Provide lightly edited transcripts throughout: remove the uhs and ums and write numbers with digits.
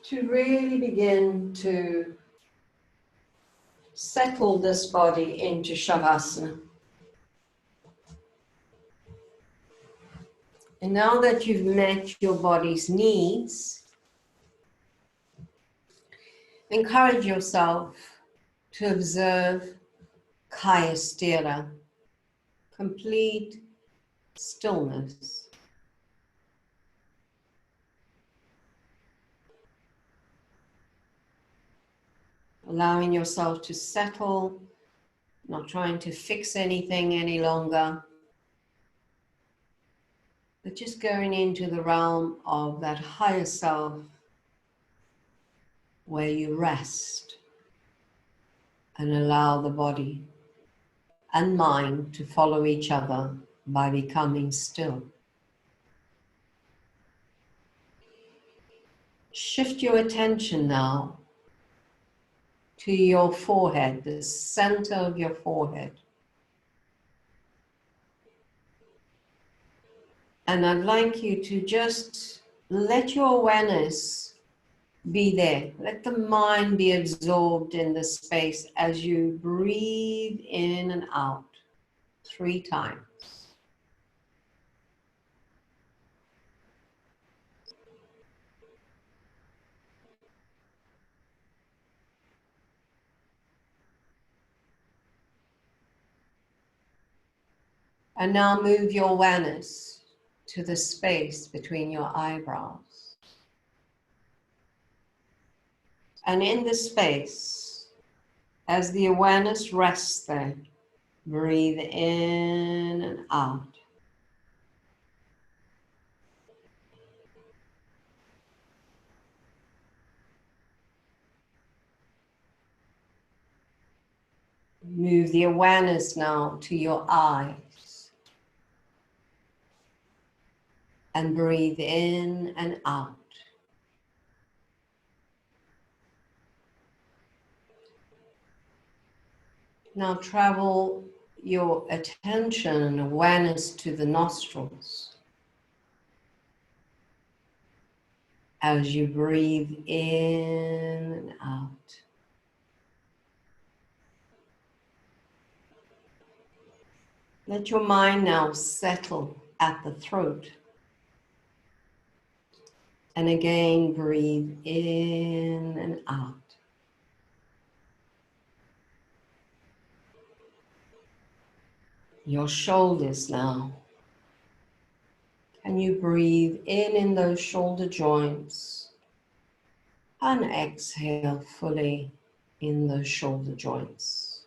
to really begin to settle this body into Savasana. And now that you've met your body's needs, encourage yourself to observe Kaya Sthira, complete stillness. Allowing yourself to settle, not trying to fix anything any longer, but just going into the realm of that higher self where you rest and allow the body and mind to follow each other by becoming still. Shift your attention now to your forehead, the center of your forehead. And I'd like you to just let your awareness be there. Let the mind be absorbed in the space as you breathe in and out 3 times. And now move your awareness to the space between your eyebrows. And in the space, as the awareness rests there, breathe in and out. Move the awareness now to your eyes. And breathe in and out. Now travel your attention and awareness to the nostrils. As you breathe in and out. Let your mind now settle at the throat. And again, breathe in and out. Your shoulders now. Can you breathe in those shoulder joints and exhale fully in those shoulder joints.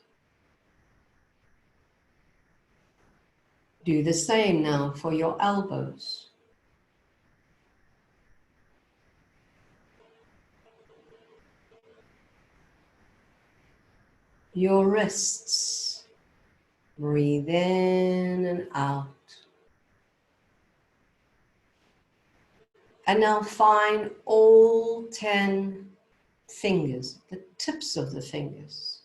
Do the same now for your elbows. Your wrists. Breathe in and out. And now find all 10 fingers, the tips of the fingers.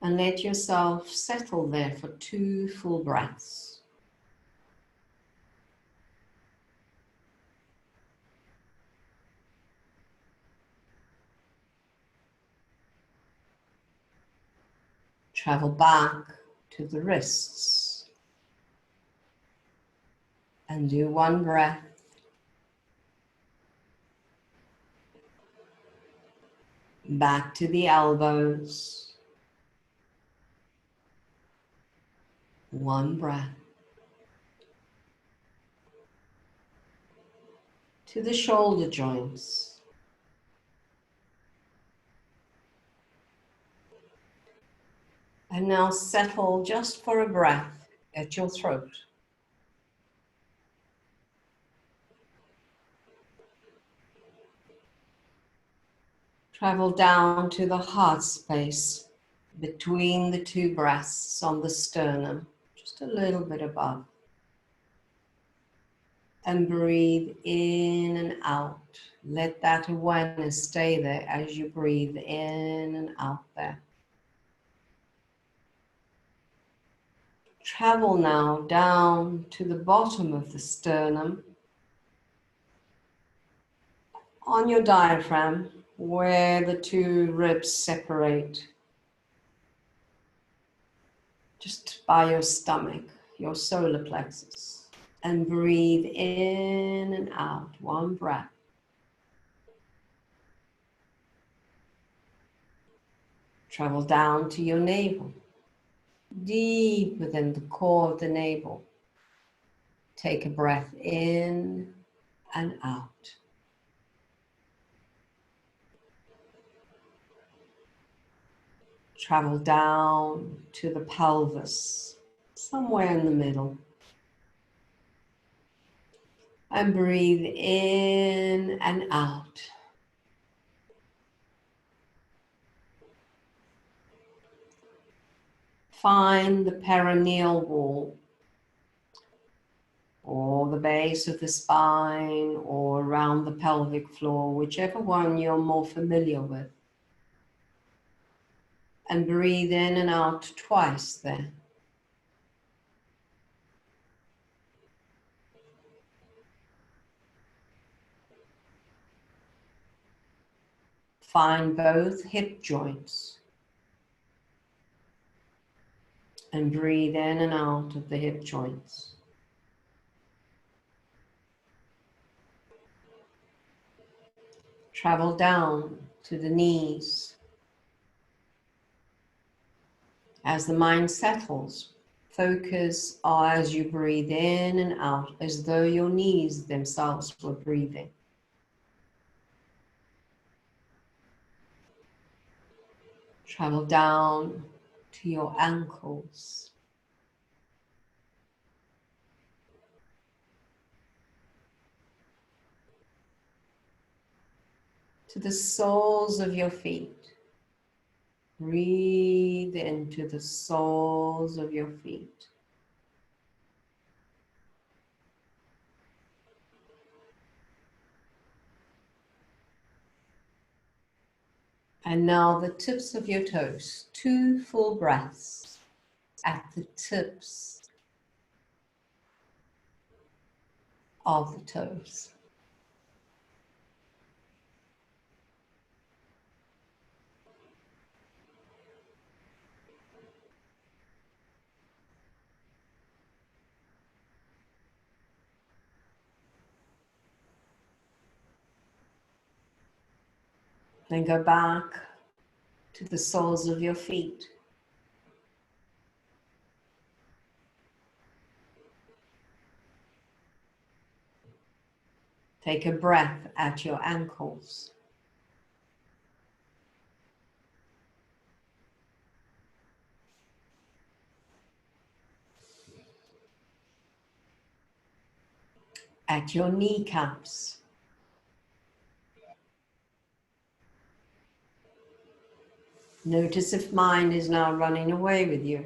And let yourself settle there for 2 full breaths. Travel back to the wrists. And do 1 breath. Back to the elbows. 1 breath. To the shoulder joints. And now settle just for a breath at your throat. Travel down to the heart space between the 2 breasts on the sternum, just a little bit above. And breathe in and out. Let that awareness stay there as you breathe in and out there. Travel now down to the bottom of the sternum, on your diaphragm, where the two ribs separate, just by your stomach, your solar plexus, and breathe in and out, one breath. Travel down to your navel, deep within the core of the navel. Take a breath in and out. Travel down to the pelvis, somewhere in the middle. And breathe in and out. Find the perineal wall, or the base of the spine, or around the pelvic floor, whichever one you're more familiar with. And breathe in and out twice there. Find both hip joints. And breathe in and out of the hip joints. Travel down to the knees. As the mind settles, focus as you breathe in and out, as though your knees themselves were breathing. Travel down to your ankles. To the soles of your feet. Breathe into the soles of your feet. And now the tips of your toes, 2 full breaths at the tips of the toes. Then go back to the soles of your feet. Take a breath at your ankles. At your kneecaps. Notice if mind is now running away with you.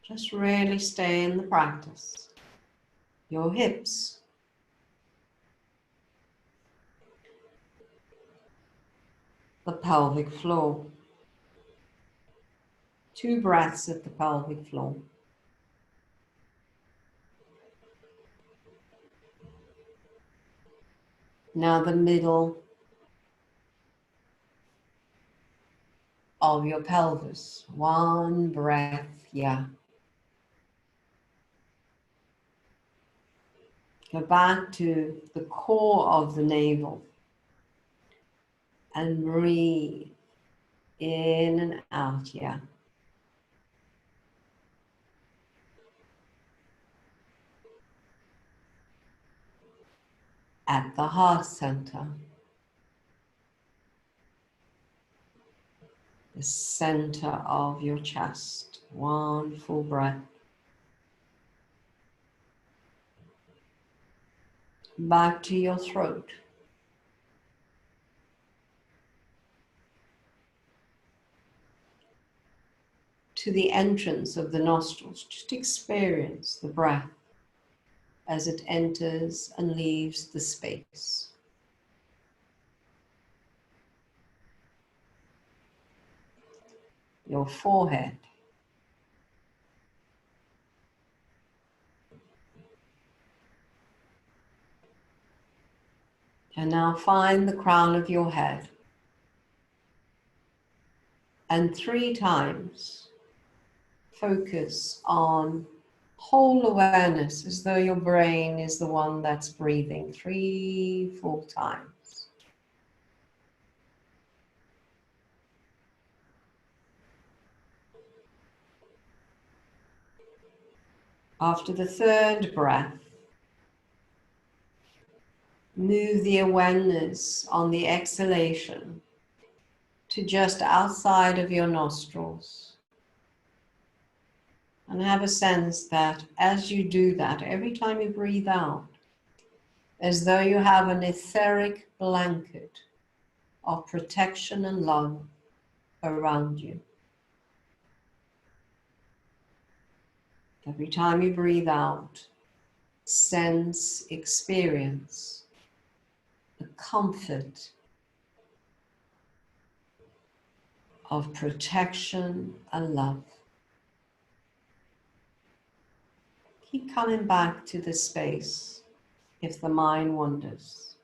Just really stay in the practice. Your hips. The pelvic floor. 2 breaths at the pelvic floor. Now the middle of your pelvis. 1 breath, yeah. Go back to the core of the navel and breathe in and out, yeah. At the heart center, the center of your chest. 1 full breath. Back to your throat. To the entrance of the nostrils. Just experience the breath as it enters and leaves the space. Your forehead. And now find the crown of your head. And 3 times focus on whole awareness as though your brain is the one that's breathing. 3 full times. After the 3rd breath, move the awareness on the exhalation to just outside of your nostrils. And have a sense that as you do that, every time you breathe out, as though you have an etheric blanket of protection and love around you. Every time you breathe out, sense, experience the comfort of protection and love. Keep coming back to this space if the mind wanders.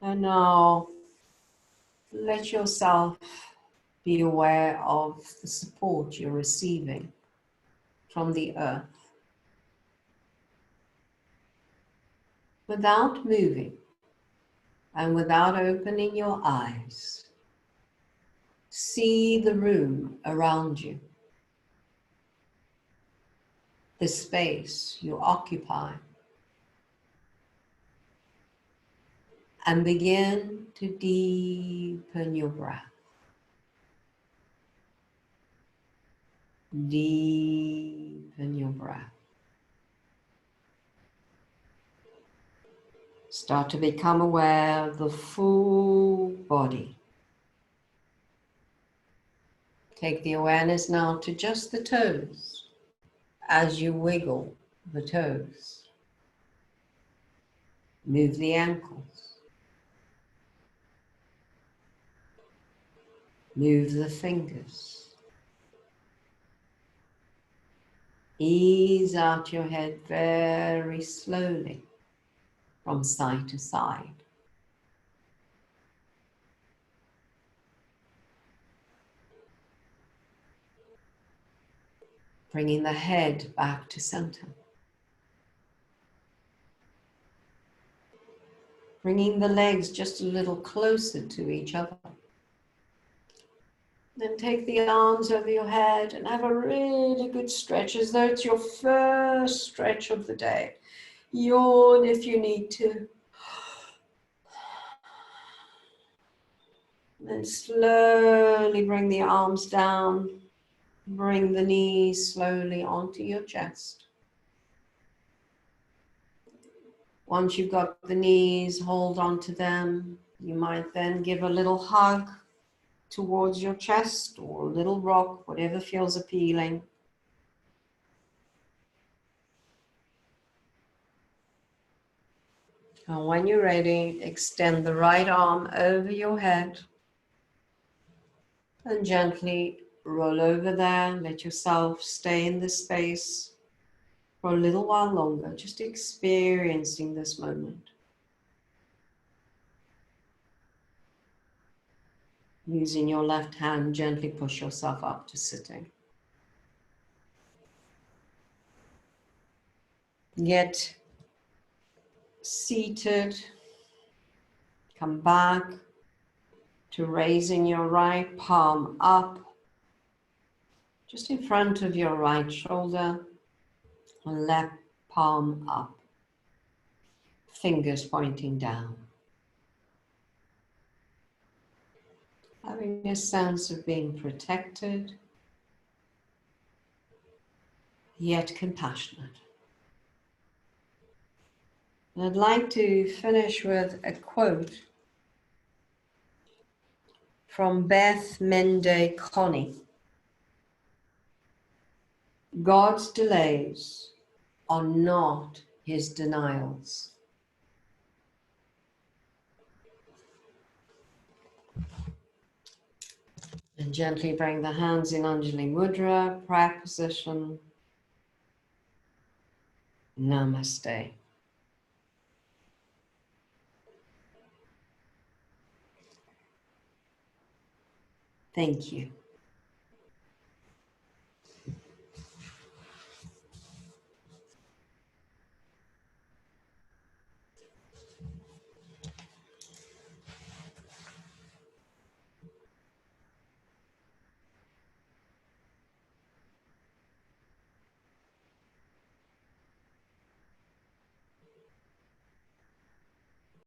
And now let yourself be aware of the support you're receiving from the earth. Without moving and without opening your eyes, see the room around you, the space you occupy, and begin to deepen your breath. Deepen your breath. Start to become aware of the full body. Take the awareness now to just the toes as you wiggle the toes. Move the ankles. Move the fingers. Ease out your head very slowly from side to side. Bringing the head back to center. Bringing the legs just a little closer to each other. Then take the arms over your head and have a really good stretch as though it's your first stretch of the day. Yawn if you need to. Then slowly bring the arms down. Bring the knees slowly onto your chest. Once you've got the knees, hold on to them. You might then give a little hug towards your chest or a little rock, whatever feels appealing. And when you're ready, extend the right arm over your head and gently roll over there. Let yourself stay in this space for a little while longer, just experiencing this moment. Using your left hand, gently push yourself up to sitting. Get seated. Come back to raising your right palm up, just in front of your right shoulder, and left palm up, fingers pointing down. Having a sense of being protected, yet compassionate. And I'd like to finish with a quote from Beth Mende Connie. God's delays are not his denials. And gently bring the hands in Anjali Mudra, prayer position. Namaste. Thank you.